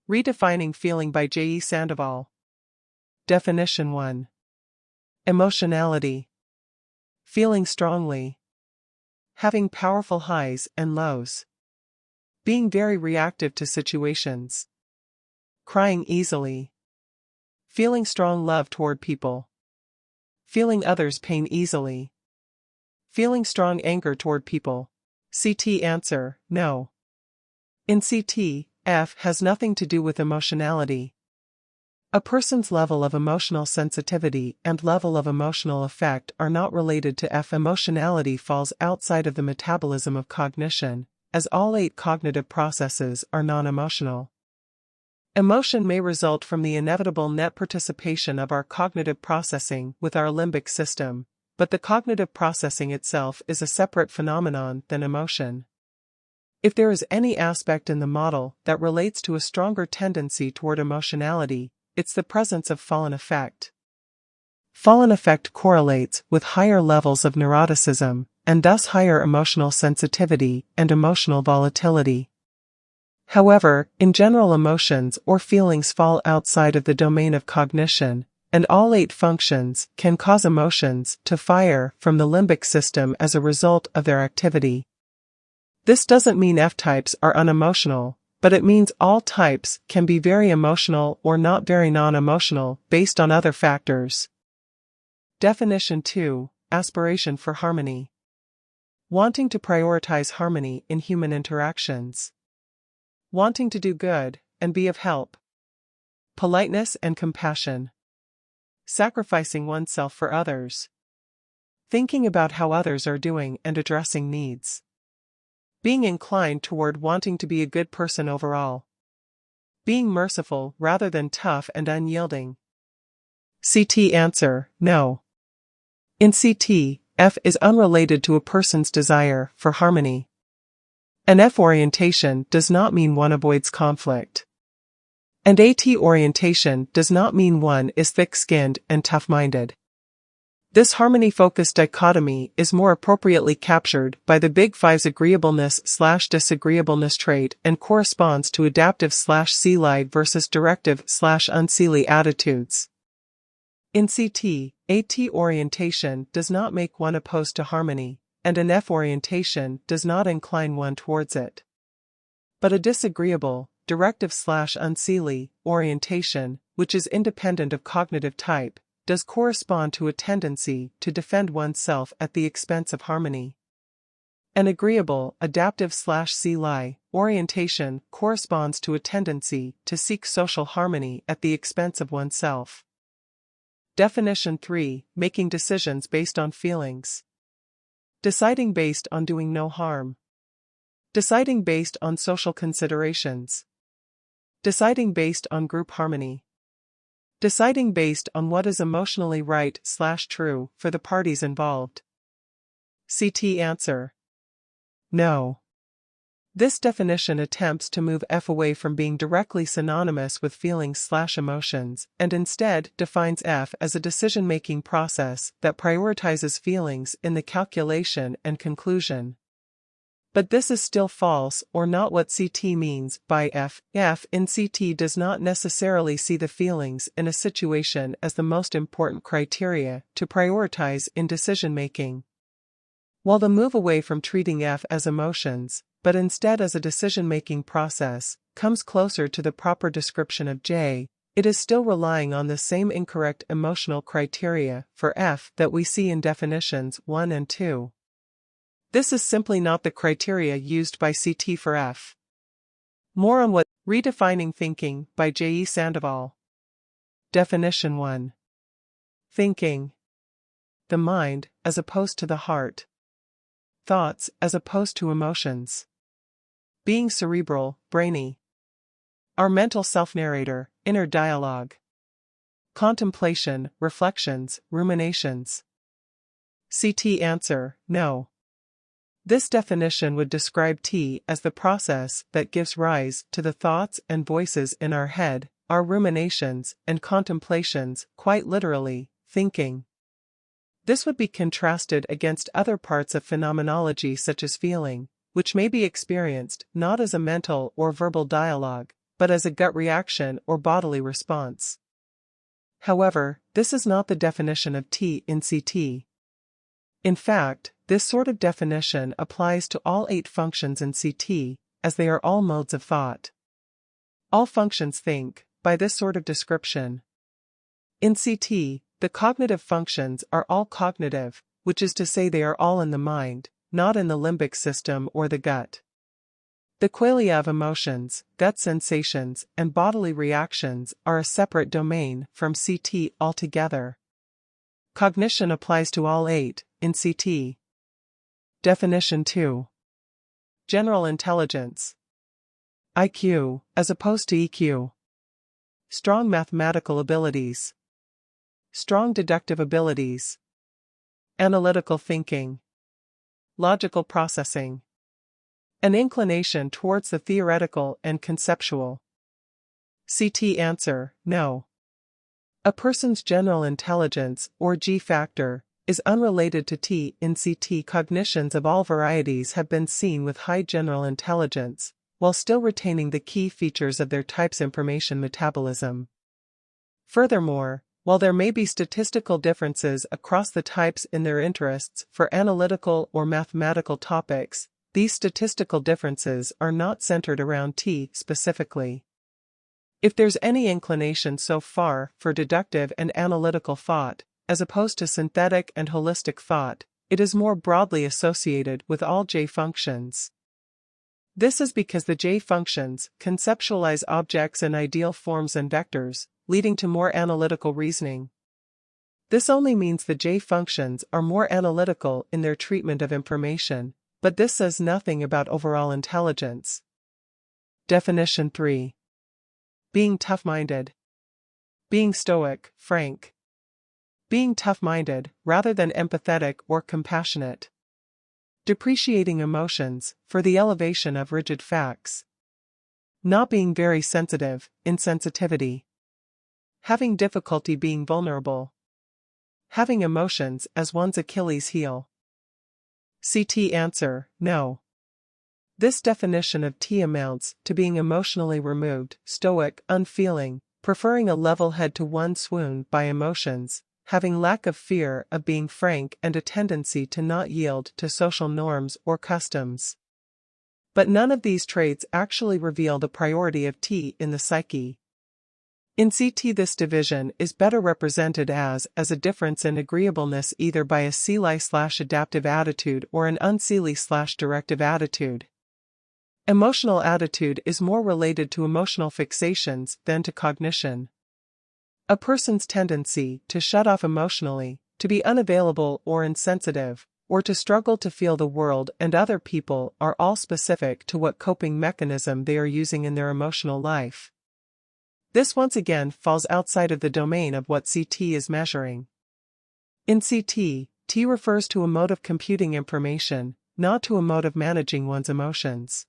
Redefining Feeling by J.E. Sandoval. Definition 1. Emotionality. Feeling strongly. Having powerful highs and lows. Being very reactive to situations. Crying easily. Feeling strong love toward people. Feeling others' pain easily. Feeling strong anger toward people. CT answer, no. In CT, F has nothing to do with emotionality. A person's level of emotional sensitivity and level of emotional effect are not related to F. Emotionality falls outside of the metabolism of cognition, as all 8 cognitive processes are non-emotional. Emotion may result from the inevitable net participation of our cognitive processing with our limbic system, but the cognitive processing itself is a separate phenomenon than emotion. If there is any aspect in the model that relates to a stronger tendency toward emotionality, it's the presence of fallen affect. Fallen affect correlates with higher levels of neuroticism, and thus higher emotional sensitivity and emotional volatility. However, in general, emotions or feelings fall outside of the domain of cognition, and all 8 functions can cause emotions to fire from the limbic system as a result of their activity. This doesn't mean F-types are unemotional, but it means all types can be very emotional or not very non-emotional based on other factors. Definition 2. Aspiration for harmony. Wanting to prioritize harmony in human interactions. Wanting to do good and be of help. Politeness and compassion. Sacrificing oneself for others. Thinking about how others are doing and addressing needs. Being inclined toward wanting to be a good person overall. Being merciful rather than tough and unyielding. CT answer, no. In CT, F is unrelated to a person's desire for harmony. An F orientation does not mean one avoids conflict. And AT orientation does not mean one is thick-skinned and tough-minded. This harmony-focused dichotomy is more appropriately captured by the Big Five's agreeableness/disagreeableness trait and corresponds to adaptive/Seelie versus directive/unseelie attitudes. In CT, AT orientation does not make one opposed to harmony, and an F orientation does not incline one towards it. But a disagreeable, directive/unseelie orientation, which is independent of cognitive type, does correspond to a tendency to defend oneself at the expense of harmony. An agreeable, adaptive/Seelie orientation corresponds to a tendency to seek social harmony at the expense of oneself. Definition 3. Making decisions based on feelings. Deciding based on doing no harm. Deciding based on social considerations. Deciding based on group harmony. Deciding based on what is emotionally right/true for the parties involved. CT answer. No. This definition attempts to move F away from being directly synonymous with feelings/emotions and instead defines F as a decision-making process that prioritizes feelings in the calculation and conclusion. But this is still false or not what CT means by F. F in CT does not necessarily see the feelings in a situation as the most important criteria to prioritize in decision-making. While the move away from treating F as emotions, but instead as a decision-making process, comes closer to the proper description of J, it is still relying on the same incorrect emotional criteria for F that we see in definitions 1 and 2. This is simply not the criteria used by CT for F. More on what Redefining Thinking by J.E. Sandoval. Definition 1. Thinking. The mind, as opposed to the heart. Thoughts, as opposed to emotions. Being cerebral, brainy. Our mental self-narrator, inner dialogue. Contemplation, reflections, ruminations. CT answer, no. This definition would describe T as the process that gives rise to the thoughts and voices in our head, our ruminations and contemplations, quite literally, thinking. This would be contrasted against other parts of phenomenology such as feeling, which may be experienced not as a mental or verbal dialogue, but as a gut reaction or bodily response. However, this is not the definition of T in CT. In fact, this sort of definition applies to all 8 functions in CT, as they are all modes of thought. All functions think, by this sort of description. In CT, the cognitive functions are all cognitive, which is to say they are all in the mind, not in the limbic system or the gut. The qualia of emotions, gut sensations, and bodily reactions are a separate domain from CT altogether. Cognition applies to all 8, in CT. Definition 2. General intelligence. IQ, as opposed to EQ. Strong mathematical abilities. Strong deductive abilities. Analytical thinking. Logical processing. An inclination towards the theoretical and conceptual. CT answer, no. A person's general intelligence, or G factor, is unrelated to T in CT. Cognitions of all varieties have been seen with high general intelligence, while still retaining the key features of their type's information metabolism. Furthermore, while there may be statistical differences across the types in their interests for analytical or mathematical topics, these statistical differences are not centered around T specifically. If there's any inclination so far for deductive and analytical thought, as opposed to synthetic and holistic thought, it is more broadly associated with all J functions. This is because the J functions conceptualize objects in ideal forms and vectors, leading to more analytical reasoning. This only means the J functions are more analytical in their treatment of information, but this says nothing about overall intelligence. Definition 3. Being tough-minded. Being stoic, frank. Being tough-minded, rather than empathetic or compassionate. Depreciating emotions, for the elevation of rigid facts. Not being very sensitive, insensitivity. Having difficulty being vulnerable. Having emotions as one's Achilles heel. CT answer, no. This definition of T amounts to being emotionally removed, stoic, unfeeling, preferring a level head to one swooned by emotions, having lack of fear of being frank and a tendency to not yield to social norms or customs. But none of these traits actually reveal the priority of T in the psyche. In CT, this division is better represented as a difference in agreeableness either by a Seelie/adaptive attitude or an unseelie/directive attitude. Emotional attitude is more related to emotional fixations than to cognition. A person's tendency to shut off emotionally, to be unavailable or insensitive, or to struggle to feel the world and other people are all specific to what coping mechanism they are using in their emotional life. This once again falls outside of the domain of what CT is measuring. In CT, T refers to a mode of computing information, not to a mode of managing one's emotions.